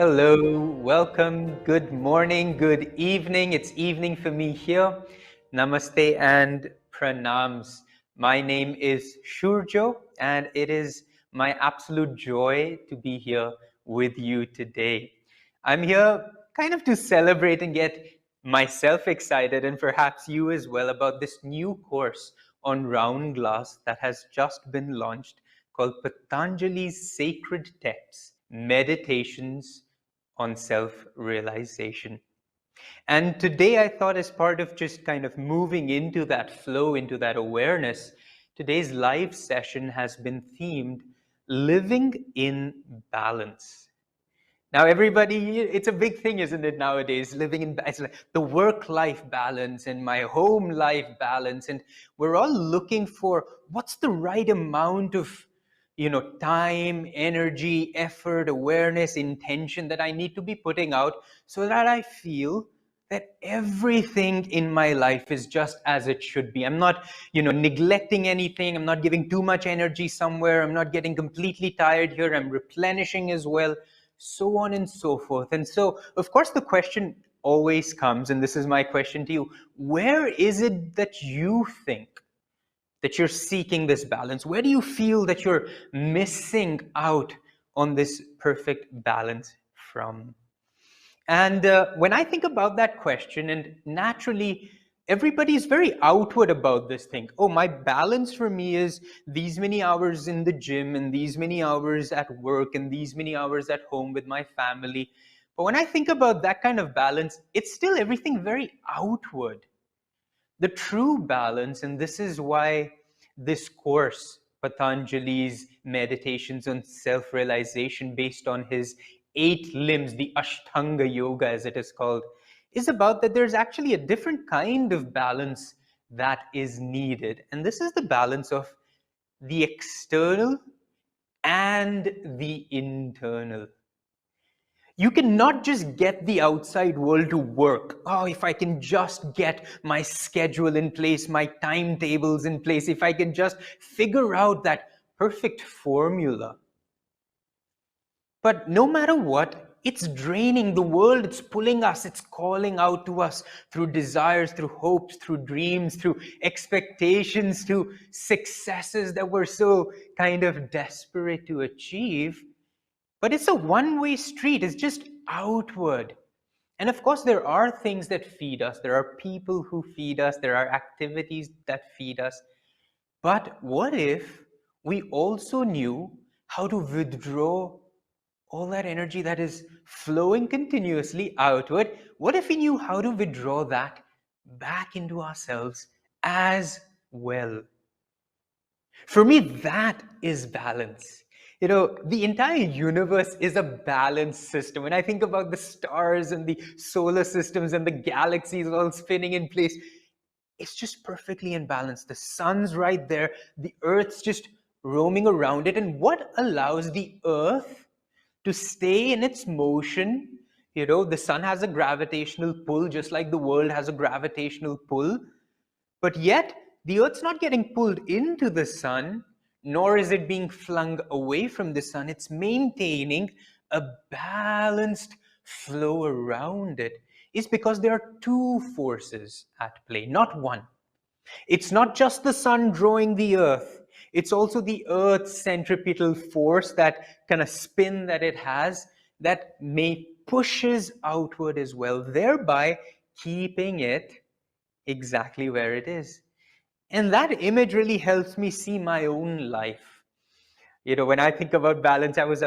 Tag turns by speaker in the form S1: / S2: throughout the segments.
S1: Hello, welcome, good morning, good evening. It's evening for me here. Namaste and pranams. My name is Shurjo, and it is my absolute joy to be here with you today. I'm here kind of to celebrate and get myself excited, and perhaps you as well, about this new course on round glass that has just been launched called Patanjali's Sacred Texts Meditations on Self-Realization. And today I thought, as part of just kind of moving into that flow, into that awareness, today's live session has been themed Living in Balance. Now, everybody, it's a big thing, isn't it, nowadays? Living in, it's like the work-life balance and my home-life balance, and we're all looking for what's the right amount of, time, energy, effort, awareness, intention that I need to be putting out so that I feel that everything in my life is just as it should be. I'm not, neglecting anything. I'm not giving too much energy somewhere. I'm not getting completely tired here. I'm replenishing as well, so on and so forth. And so, of course, the question always comes, and this is my question to you: where is it that you think that you're seeking this balance? Where do you feel that you're missing out on this perfect balance from? And when I think about that question, and naturally, everybody is very outward about this thing. Oh, my balance for me is these many hours in the gym, and these many hours at work, and these many hours at home with my family. But when I think about that kind of balance, it's still everything very outward. The true balance, and this is why this course, Patanjali's Meditations on Self-Realization, based on his 8 limbs, the Ashtanga Yoga as it is called, is about that there's actually a different kind of balance that is needed. And this is the balance of the external and the internal. You cannot just get the outside world to work. Oh, if I can just get my schedule in place, my timetables in place, if I can just figure out that perfect formula. But no matter what, it's draining the world. It's pulling us. It's calling out to us through desires, through hopes, through dreams, through expectations, through successes that we're so kind of desperate to achieve. But it's a one-way street. It's just outward. And of course, there are things that feed us. There are people who feed us. There are activities that feed us. But what if we also knew how to withdraw all that energy that is flowing continuously outward? What if we knew how to withdraw that back into ourselves as well? For me, that is balance. The entire universe is a balanced system. When I think about the stars and the solar systems and the galaxies all spinning in place, it's just perfectly in balance. The sun's right there, the earth's just roaming around it. And what allows the earth to stay in its motion? The sun has a gravitational pull, just like the world has a gravitational pull. But yet, the Earth's not getting pulled into the sun, nor is it being flung away from the sun. It's maintaining a balanced flow around it. It's because there are two forces at play, not one. It's not just the sun drawing the Earth. It's also the Earth's centripetal force, that kind of spin that it has, that may pushes outward as well, thereby keeping it exactly where it is. And that image really helps me see my own life. When I think about balance, I was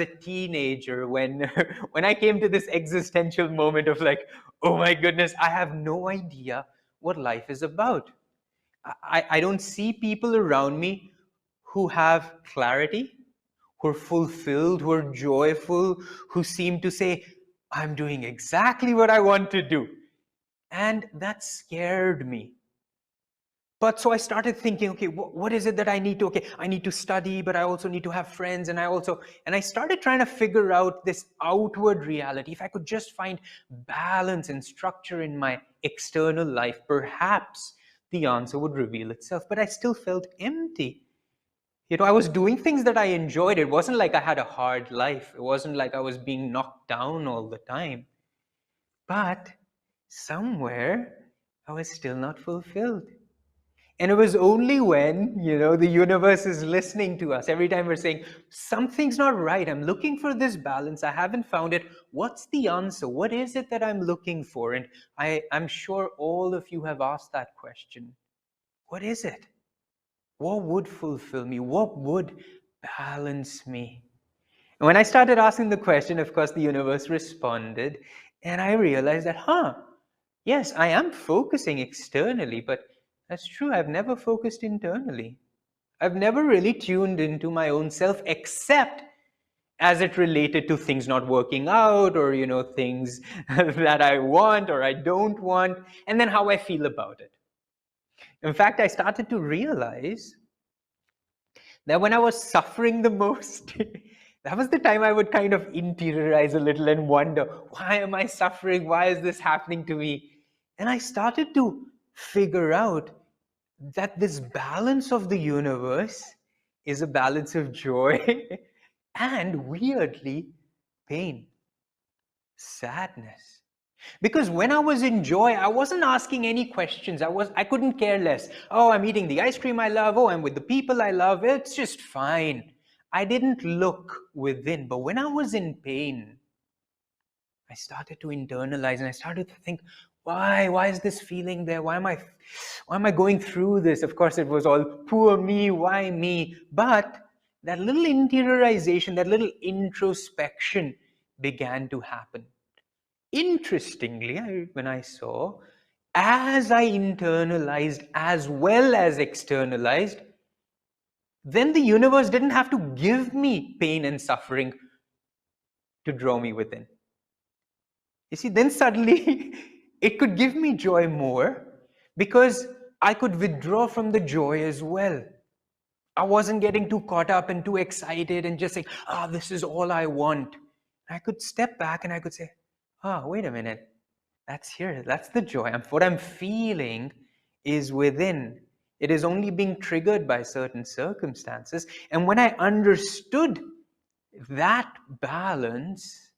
S1: a teenager when when I came to this existential moment of like, oh my goodness, I have no idea what life is about. I don't see people around me who have clarity, who are fulfilled, who are joyful, who seem to say, I'm doing exactly what I want to do. And that scared me. But so I started thinking, okay, what is it that I need to, okay, I need to study, but I also need to have friends. And I started trying to figure out this outward reality. If I could just find balance and structure in my external life, perhaps the answer would reveal itself. But I still felt empty. I was doing things that I enjoyed. It wasn't like I had a hard life. It wasn't like I was being knocked down all the time. But somewhere I was still not fulfilled. And it was only when, the universe is listening to us. Every time we're saying, something's not right. I'm looking for this balance. I haven't found it. What's the answer? What is it that I'm looking for? And I'm sure all of you have asked that question. What is it? What would fulfill me? What would balance me? And when I started asking the question, of course, the universe responded. And I realized that, yes, I am focusing externally, but that's true. I've never focused internally. I've never really tuned into my own self, except as it related to things not working out, or, things that I want or I don't want, and then how I feel about it. In fact, I started to realize that when I was suffering the most, that was the time I would kind of interiorize a little and wonder, why am I suffering? Why is this happening to me? And I started to figure out that this balance of the universe is a balance of joy and, weirdly, pain, sadness. Because when I was in joy, I wasn't asking any questions. I couldn't care less. Oh, I'm eating the ice cream I love. Oh, I'm with the people I love. It's just fine. I didn't look within. But when I was in pain, I started to internalize and I started to think, why is this feeling there? Why am I going through this? Of course, it was all poor me, why me? But that little interiorization, that little introspection began to happen. Interestingly, when I saw, as I internalized as well as externalized, then the universe didn't have to give me pain and suffering to draw me within. You see, then suddenly it could give me joy more because I could withdraw from the joy as well. I wasn't getting too caught up and too excited and just saying, this is all I want. I could step back and I could say, wait a minute. That's here. That's the joy. What I'm feeling is within. It is only being triggered by certain circumstances. And when I understood that balance,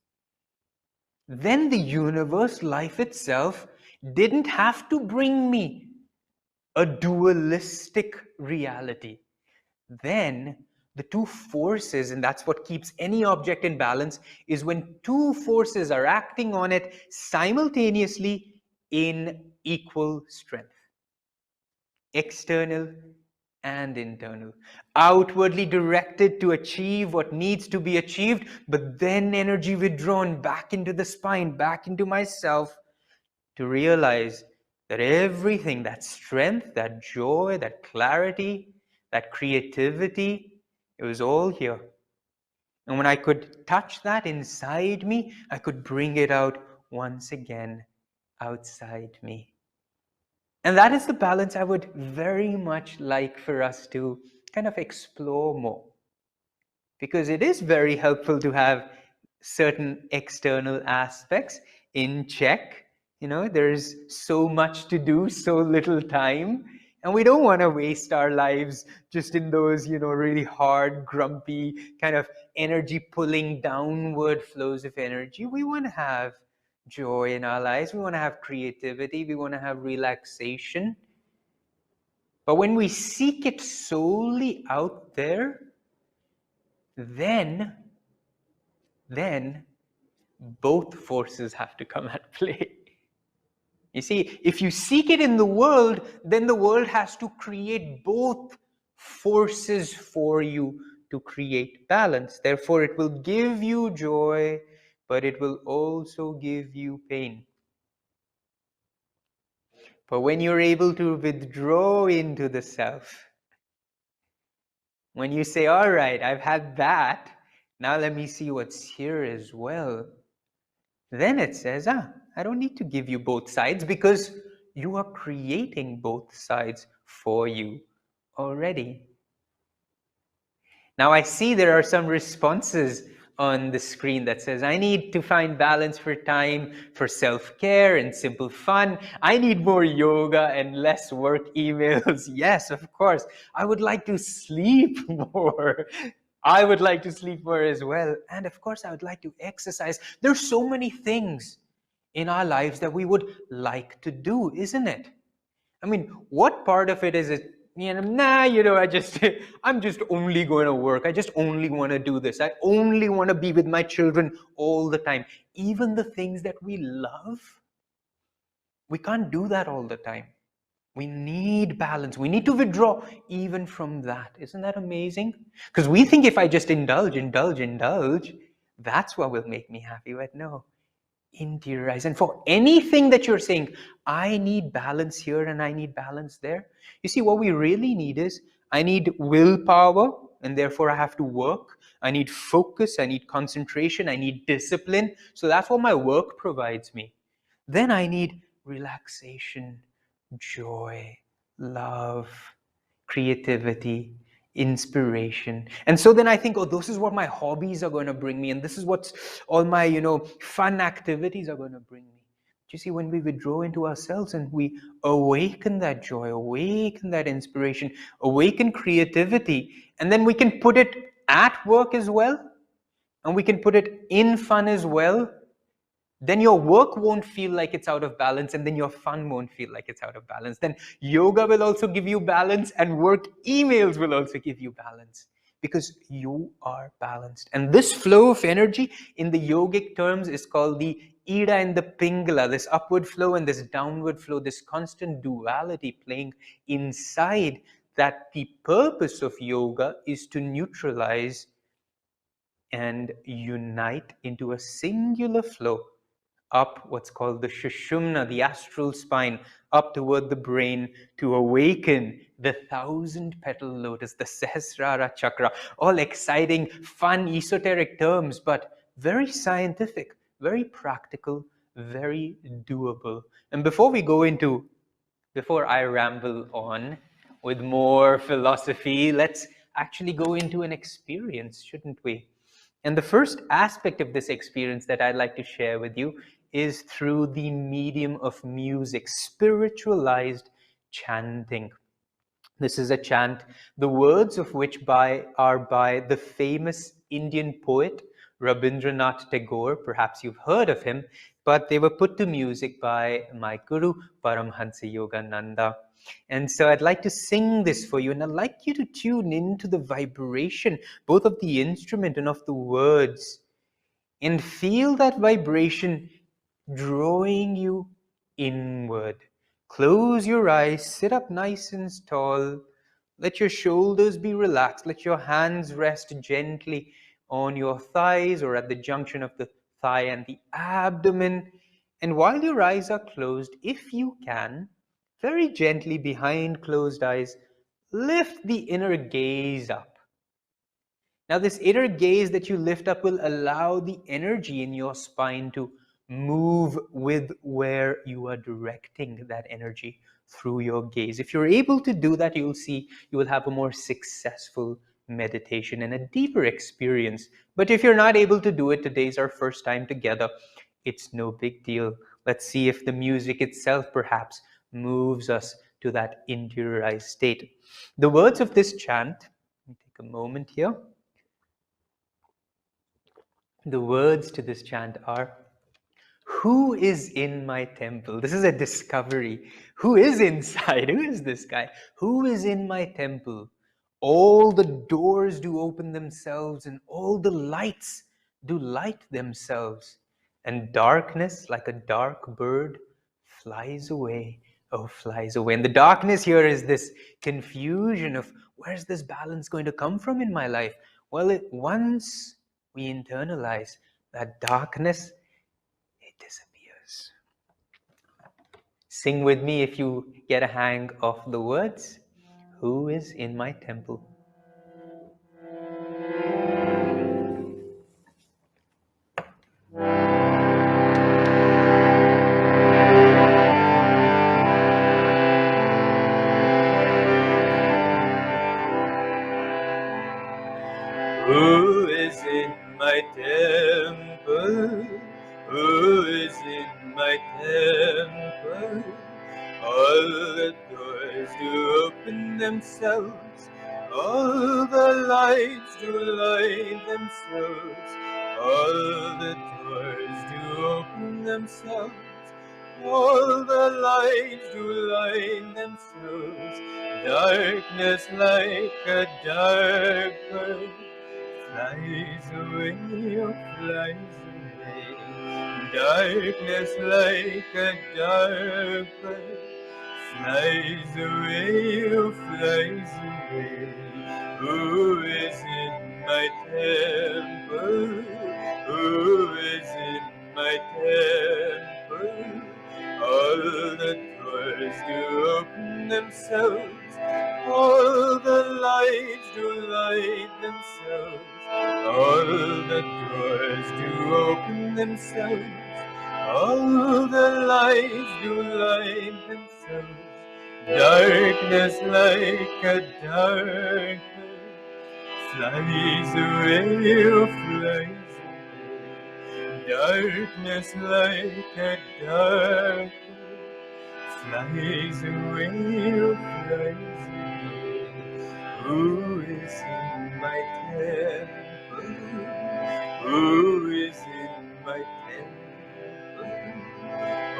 S1: then the universe, life itself, didn't have to bring me a dualistic reality. Then the two forces, and that's what keeps any object in balance, is when two forces are acting on it simultaneously in equal strength. External and internal. Outwardly directed to achieve what needs to be achieved, but then energy withdrawn back into the spine, back into myself, to realize that everything, that strength, that joy, that clarity, that creativity, it was all here. And when I could touch that inside me, I could bring it out once again outside me. And that is the balance I would very much like for us to kind of explore more. Because it is very helpful to have certain external aspects in check. There's so much to do, so little time. And we don't want to waste our lives just in those, really hard, grumpy, kind of energy pulling downward flows of energy. We want to have joy in our lives. We want to have creativity. We want to have relaxation. But when we seek it solely out there, then both forces have to come at play. You see, if you seek it in the world, then the world has to create both forces for you to create balance. Therefore, it will give you joy, but it will also give you pain. But when you're able to withdraw into the self, when you say, all right, I've had that, now let me see what's here as well, then it says, I don't need to give you both sides because you are creating both sides for you already. Now I see there are some responses on the screen that says, I need to find balance for time for self-care and simple fun. I need more yoga and less work emails. Yes, of course. I would like to sleep more. I would like to sleep more as well. And of course, I would like to exercise. There's so many things in our lives that we would like to do, isn't it? I mean, what part of it is it, I'm just only going to work. I just only want to do this. I only want to be with my children all the time. Even the things that we love, we can't do that all the time. We need balance. We need to withdraw even from that. Isn't that amazing? Because we think if I just indulge, that's what will make me happy. But no, interiorize. And for anything that you're saying, I need balance here and I need balance there. You see, what we really need is, I need willpower and therefore I have to work. I need focus, I need concentration, I need discipline. So that's what my work provides me. Then I need relaxation, joy, love, creativity, inspiration. And so then I think, oh, this is what my hobbies are going to bring me, and this is what all my fun activities are going to bring me. Do you see, when we withdraw into ourselves and we awaken that joy, awaken that inspiration, awaken creativity, and then we can put it at work as well, and we can put it in fun as well, then your work won't feel like it's out of balance, and then your fun won't feel like it's out of balance. Then yoga will also give you balance, and work emails will also give you balance, because you are balanced. And this flow of energy in the yogic terms is called the ida and the pingala, this upward flow and this downward flow, this constant duality playing inside, that the purpose of yoga is to neutralize and unite into a singular flow up what's called the Shushumna, the astral spine, up toward the brain, to awaken the 1,000-petal lotus, the Sahasrara chakra. All exciting, fun, esoteric terms, but very scientific, very practical, very doable. And before I ramble on with more philosophy, let's actually go into an experience, shouldn't we? And the first aspect of this experience that I'd like to share with you is through the medium of music, spiritualized chanting. This is a chant, the words of which are by the famous Indian poet Rabindranath Tagore. Perhaps you've heard of him, but they were put to music by my guru, Paramhansa Yogananda. And so I'd like to sing this for you, and I'd like you to tune into the vibration, both of the instrument and of the words, and feel that vibration drawing you inward. Close your eyes, sit up nice and tall. Let your shoulders be relaxed. Let your hands rest gently on your thighs or at the junction of the thigh and the abdomen. And while your eyes are closed, if you can, very gently behind closed eyes, lift the inner gaze up. Now, this inner gaze that you lift up will allow the energy in your spine to move with where you are directing that energy through your gaze. If you're able to do that, you'll see you will have a more successful meditation and a deeper experience. But if you're not able to do it, today's our first time together. It's no big deal. Let's see if the music itself perhaps moves us to that interiorized state. The words of this chant, let me take a moment here. The words to this chant are, who is in my temple? This is a discovery. Who is inside? Who is this guy? Who is in my temple? All the doors do open themselves, and all the lights do light themselves. And darkness, like a dark bird, flies away. Oh, flies away. And the darkness here is this confusion of, where's this balance going to come from in my life? Well, once we internalize that darkness, it disappears. Sing with me if you get a hang of the words. Who is in my temple? Who is in my temple? All the doors do open themselves, all the lights do light themselves, all the doors do open themselves, all the lights do light themselves. Darkness like a dark bird flies away, oh flies away. Darkness like a dark bird flies away, oh flies away. Who is in my temple? Who is in my temple? All the doors do open themselves, all the lights do light themselves, all the doors do open themselves, all the lights do light themselves. Darkness like a dark bird flies away, oh flies away. Darkness like a dark bird flies away, oh flies away. Who is in my temple? Who is in my temple?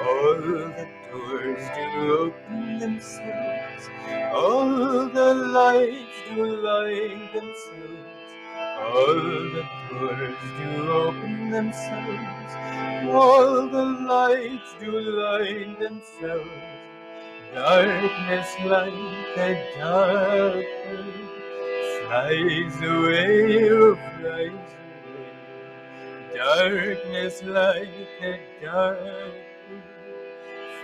S1: All the doors do open themselves, all the lights do light themselves, all the doors do open themselves, all the lights do light themselves. Darkness like a dark bird flies away, oh flies away. Darkness like a dark bird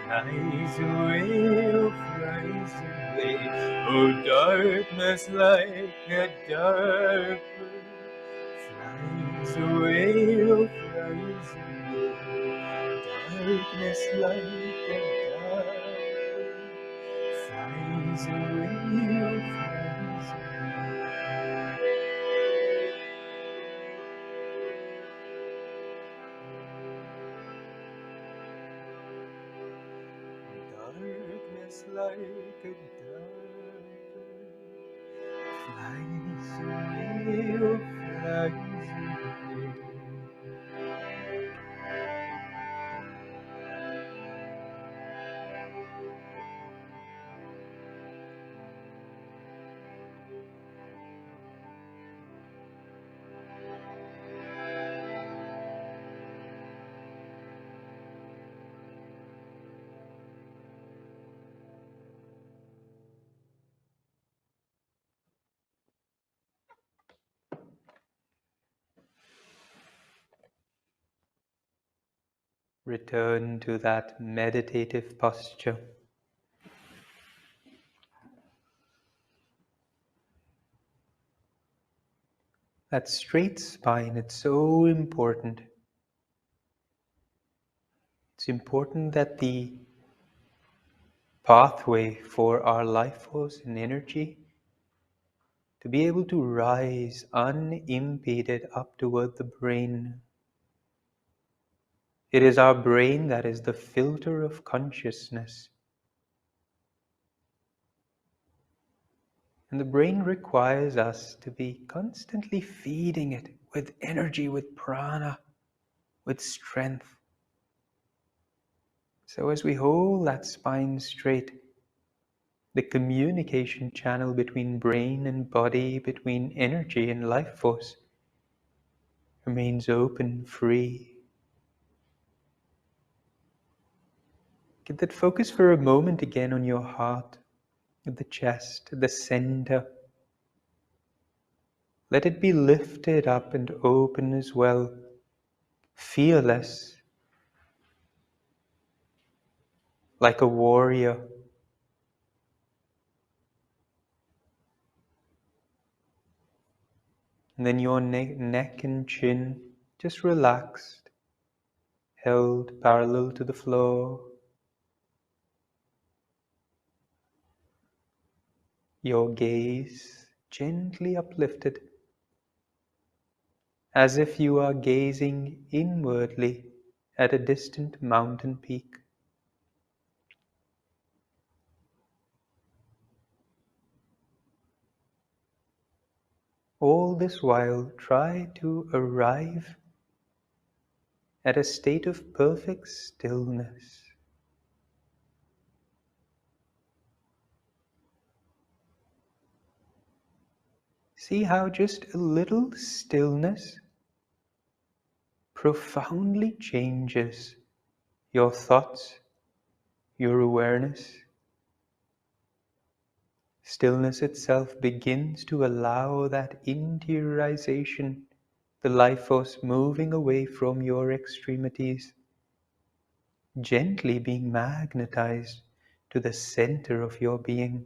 S1: flies away, oh flies away. Oh, darkness like a dark bird flies away, oh flies away. Darkness like a dark bird flies away, oh flies away. Darkness like a dark bird flies away, oh flies away. Return to that meditative posture. That straight spine, it's so important. It's important that the pathway for our life force and energy to be able to rise unimpeded up toward the brain. It is our brain that is the filter of consciousness. And the brain requires us to be constantly feeding it with energy, with prana, with strength. So as we hold that spine straight, the communication channel between brain and body, between energy and life force, remains open, free. Get that focus for a moment again on your heart, the chest, the center. Let it be lifted up and open as well, fearless, like a warrior. And then your neck and chin just relaxed, held parallel to the floor. Your gaze gently uplifted, as if you are gazing inwardly at a distant mountain peak. All this while, try to arrive at a state of perfect stillness. See how just a little stillness profoundly changes your thoughts, your awareness. Stillness itself begins to allow that interiorization, the life force moving away from your extremities, gently being magnetized to the center of your being.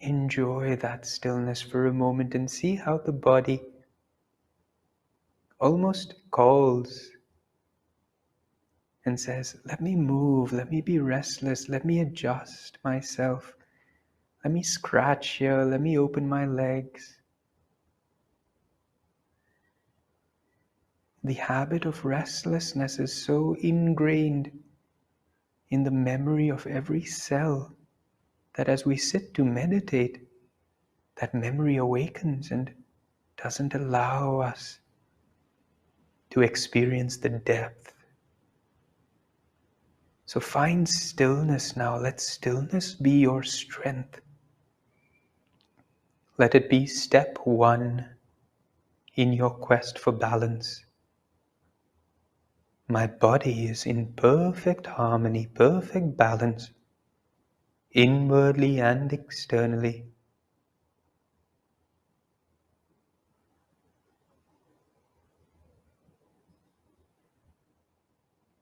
S1: Enjoy that stillness for a moment and see how the body almost calls and says, let me move, let me be restless, let me adjust myself, let me scratch here, let me open my legs. The habit of restlessness is so ingrained in the memory of every cell that as we sit to meditate, that memory awakens and doesn't allow us to experience the depth. So find stillness now. Let stillness be your strength. Let it be step one in your quest for balance. My body is in perfect harmony, perfect balance, inwardly and externally.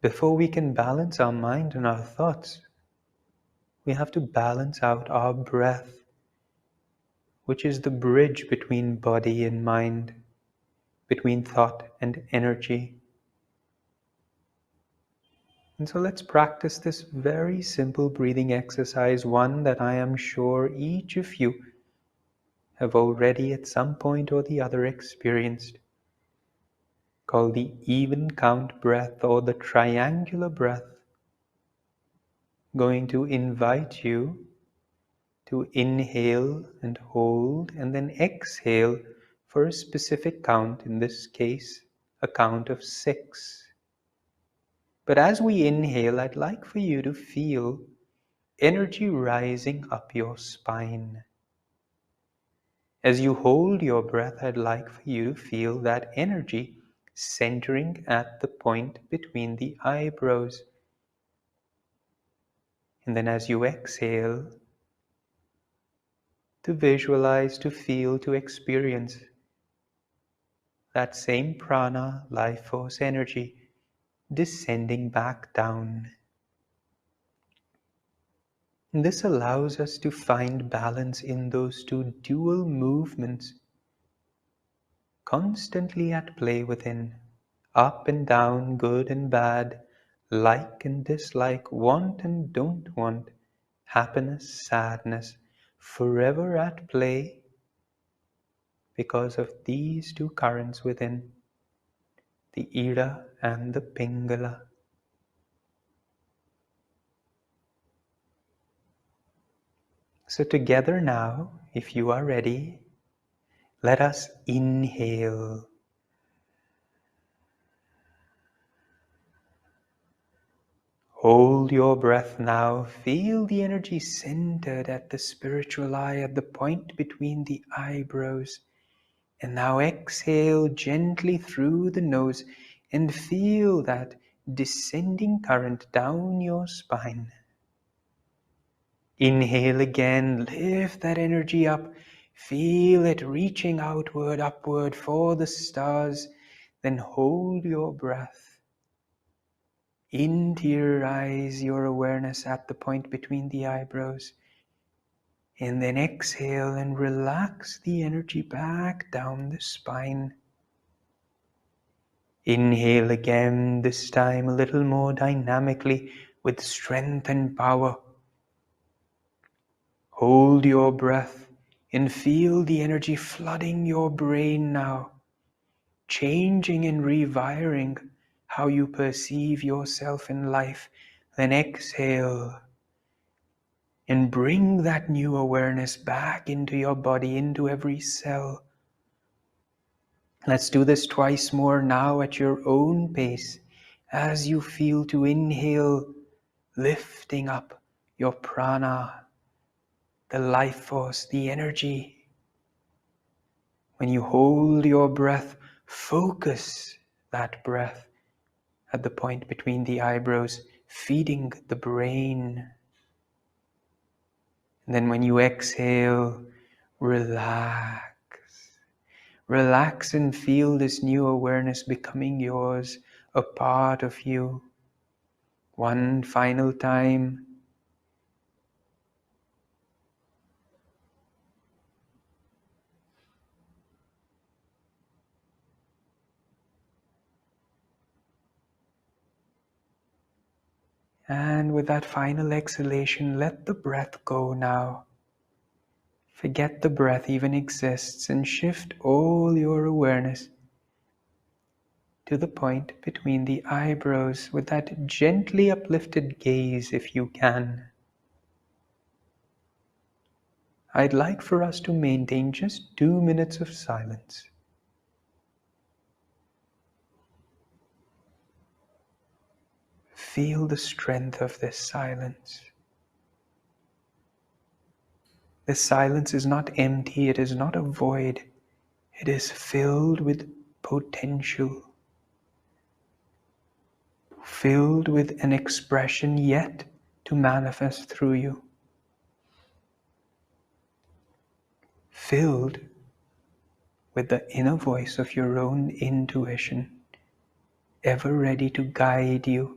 S1: Before we can balance our mind and our thoughts, we have to balance out our breath, which is the bridge between body and mind, between thought and energy. And so let's practice this very simple breathing exercise, one that I am sure each of you have already at some point or the other experienced, called the even count breath or the triangular breath, going to invite you to inhale and hold and then exhale for a specific count, in this case, a count of 6. But as we inhale, I'd like for you to feel energy rising up your spine. As you hold your breath, I'd like for you to feel that energy centering at the point between the eyebrows. And then as you exhale, to visualize, to feel, to experience that same prana, life force energy, descending back down. And this allows us to find balance in those two dual movements constantly at play within, up and down, good and bad, like and dislike, want and don't want, happiness, sadness, forever at play because of these two currents within, the Ida and the Pingala. So together now, if you are ready, let us inhale. Hold your breath now. Feel the energy centered at the spiritual eye, at the point between the eyebrows. And now exhale gently through the nose and feel that descending current down your spine. Inhale again, lift that energy up. Feel it reaching outward, upward for the stars. Then hold your breath. Interiorize your awareness at the point between the eyebrows. And then exhale and relax the energy back down the spine. Inhale again, this time a little more dynamically with strength and power. Hold your breath and feel the energy flooding your brain now. changing and rewiring how you perceive yourself in life. Then exhale and bring that new awareness back into your body, into every cell. Let's do this twice more now at your own pace, as you feel to inhale, lifting up your prana, the life force, the energy. When you hold your breath, focus that breath at the point between the eyebrows, feeding the brain. And then when you exhale, relax. Relax and feel this new awareness becoming yours, a part of you. One final time. And with that final exhalation, let the breath go now. Forget the breath even exists and shift all your awareness to the point between the eyebrows with that gently uplifted gaze if you can. I'd like for us to maintain just 2 minutes of silence. Feel the strength of this silence. This silence is not empty, it is not a void. It is filled with potential, filled with an expression yet to manifest through you, filled with the inner voice of your own intuition, ever ready to guide you.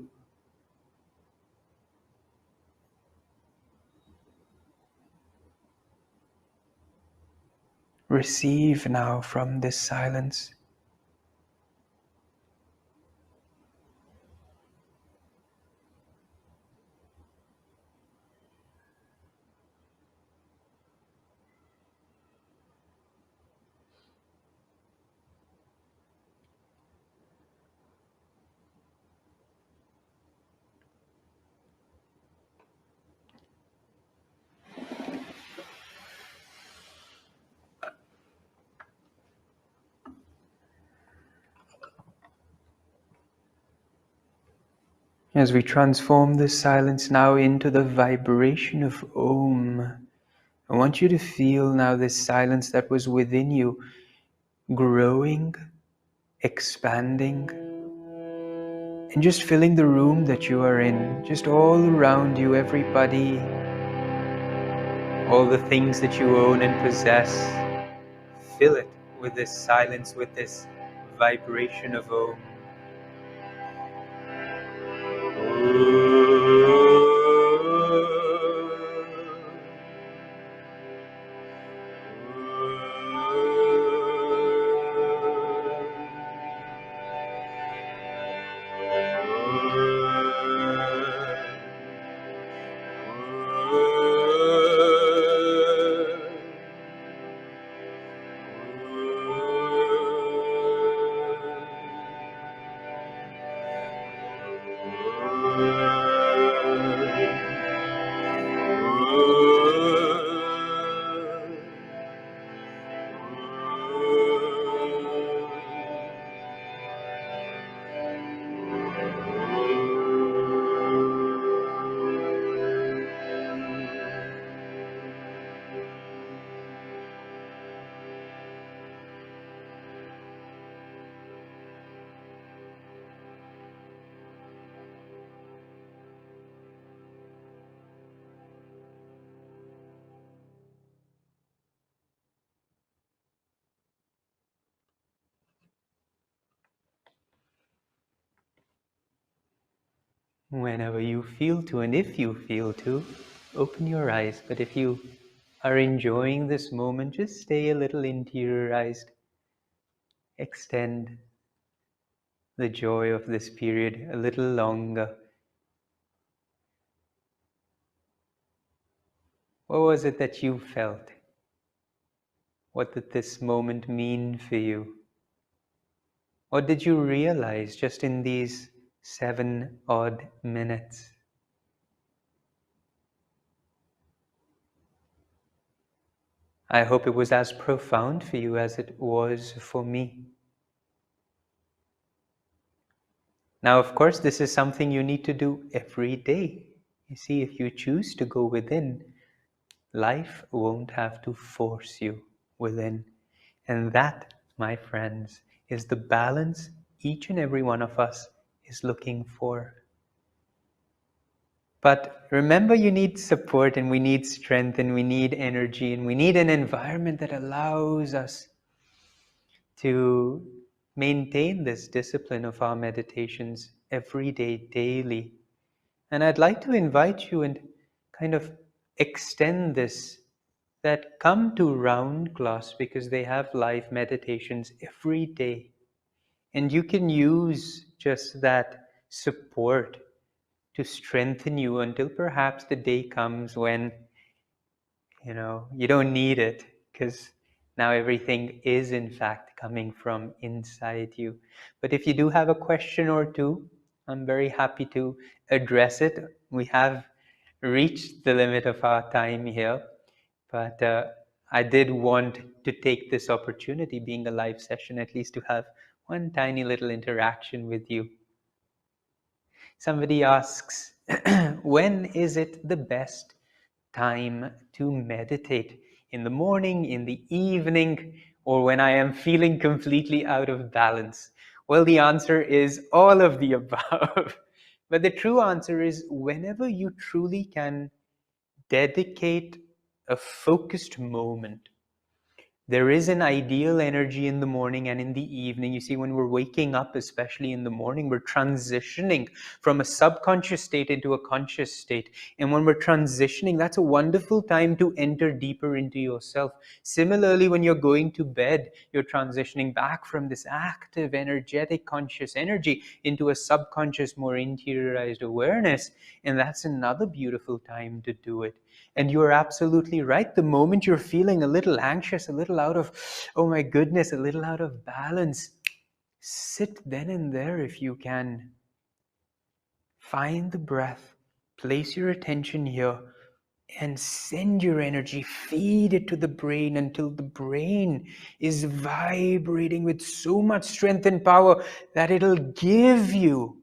S1: Receive now from this silence. As we transform this silence now into the vibration of Om, I want you to feel now this silence that was within you growing, expanding, and just filling the room that you are in, just all around you, everybody, all the things that you own and possess. Fill it with this silence, with this vibration of Om. Whenever you feel to, and if you feel to, open your eyes. But if you are enjoying this moment, just stay a little interiorized. Extend the joy of this period a little longer. What was it that you felt? What did this moment mean for you? What did you realize just in these 7 odd minutes? I hope it was as profound for you as it was for me. Now, of course, this is something you need to do every day. You see, if you choose to go within, life won't have to force you within. And that, my friends, is the balance each and every one of us is looking for. But remember, you need support, and we need strength, and we need energy, and we need an environment that allows us to maintain this discipline of our meditations every day, daily. And I'd like to invite you and kind of extend this, that come to Round Glass, because they have live meditations every day. And you can use just that support to strengthen you until perhaps the day comes when you don't need it, because now everything is in fact coming from inside you. But if you do have a question or two, I'm very happy to address it. We have reached the limit of our time here, but I did want to take this opportunity, being a live session, at least to have one tiny little interaction with you. Somebody asks, when is it the best time to meditate? In the morning, in the evening, or when I am feeling completely out of balance? Well, the answer is all of the above. But the true answer is whenever you truly can dedicate a focused moment. There is an ideal energy in the morning and in the evening. You see, when we're waking up, especially in the morning, we're transitioning from a subconscious state into a conscious state. And when we're transitioning, that's a wonderful time to enter deeper into yourself. Similarly, when you're going to bed, you're transitioning back from this active, energetic, conscious energy into a subconscious, more interiorized awareness. And that's another beautiful time to do it. And you're absolutely right. The moment you're feeling a little anxious, a little out of, oh my goodness, a little out of balance, sit then and there if you can. Find the breath, place your attention here, and send your energy, feed it to the brain until the brain is vibrating with so much strength and power that it'll give you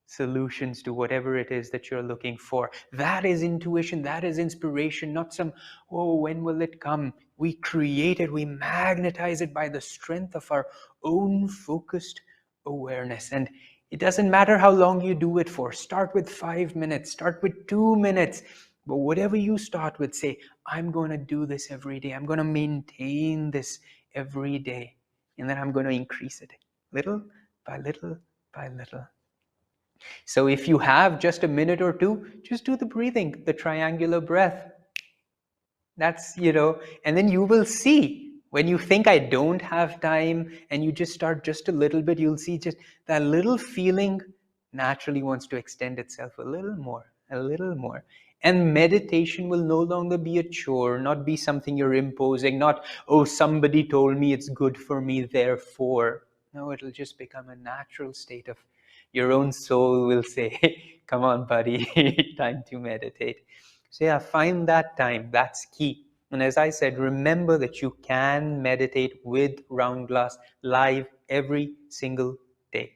S1: solutions to whatever it is that you're looking for. That is intuition, that is inspiration, not some, oh, when will it come? We create it, we magnetize it by the strength of our own focused awareness. And it doesn't matter how long you do it for. Start with 5 minutes, start with 2 minutes. But whatever you start with, say, I'm going to do this every day. I'm going to maintain this every day. And then I'm going to increase it little by little by little. So if you have just a minute or two, just do the breathing, the triangular breath. That's, and then you will see when you think I don't have time and you just start just a little bit, you'll see just that little feeling naturally wants to extend itself a little more, a little more. And meditation will no longer be a chore, not be something you're imposing, not, oh, somebody told me it's good for me, therefore. No, it'll just become a natural state of your own soul will say, come on, buddy, time to meditate. So yeah, find that time. That's key. And as I said, remember that you can meditate with Round Glass live every single day.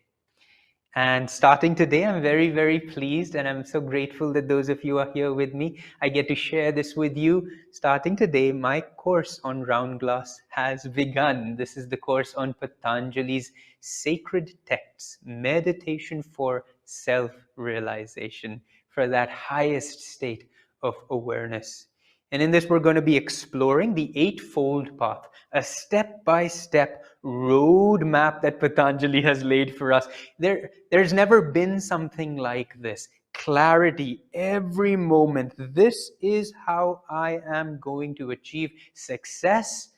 S1: And starting today, I'm very, very pleased, and I'm so grateful that those of you are here with me. I get to share this with you. Starting today, my course on Round Glass has begun. This is the course on Patanjali's sacred texts, meditation for self-realization, for that highest state of awareness. And in this, we're going to be exploring the Eightfold Path, a step-by-step roadmap that Patanjali has laid for us. There's never been something like this. Clarity every moment. This is how I am going to achieve success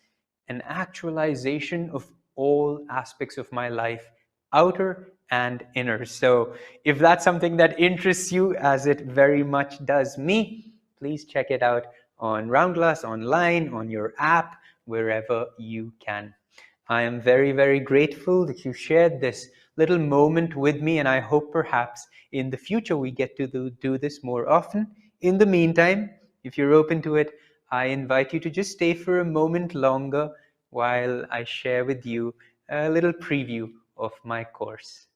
S1: and actualization of all aspects of my life, outer and inner. So if that's something that interests you, as it very much does me, please check it out on Round Glass, online, on your app, wherever you can. I am very, very grateful that you shared this little moment with me, and I hope perhaps in the future we get to do this more often. In the meantime, if you're open to it, I invite you to just stay for a moment longer while I share with you a little preview of my course.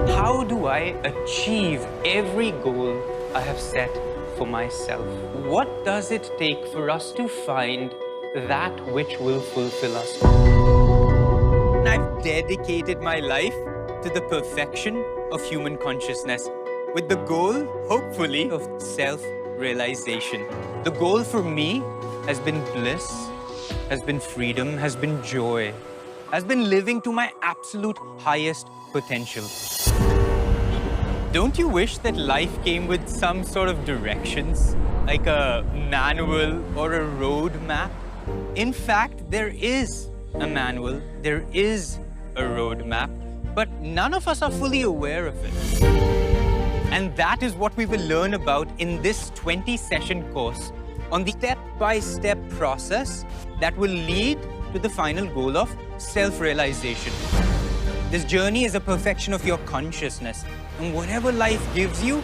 S1: How do I achieve every goal I have set for myself? What does it take for us to find that which will fulfill us? I've dedicated my life to the perfection of human consciousness with the goal, hopefully, of self-realization. The goal for me has been bliss, has been freedom, has been joy, has been living to my absolute highest potential. Don't you wish that life came with some sort of directions, like a manual or a road map? In fact, there is a manual, there is a road map, but none of us are fully aware of it. And that is what we will learn about in this 20-session course on the step-by-step process that will lead to the final goal of self-realization. This journey is a perfection of your consciousness, and whatever life gives you,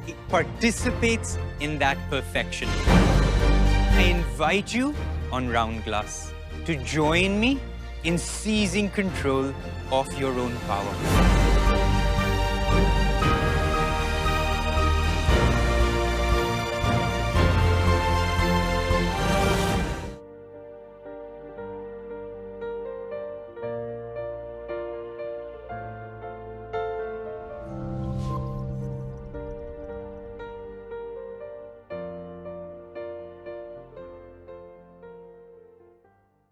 S1: it participates in that perfection. I invite you on Round Glass to join me in seizing control of your own power.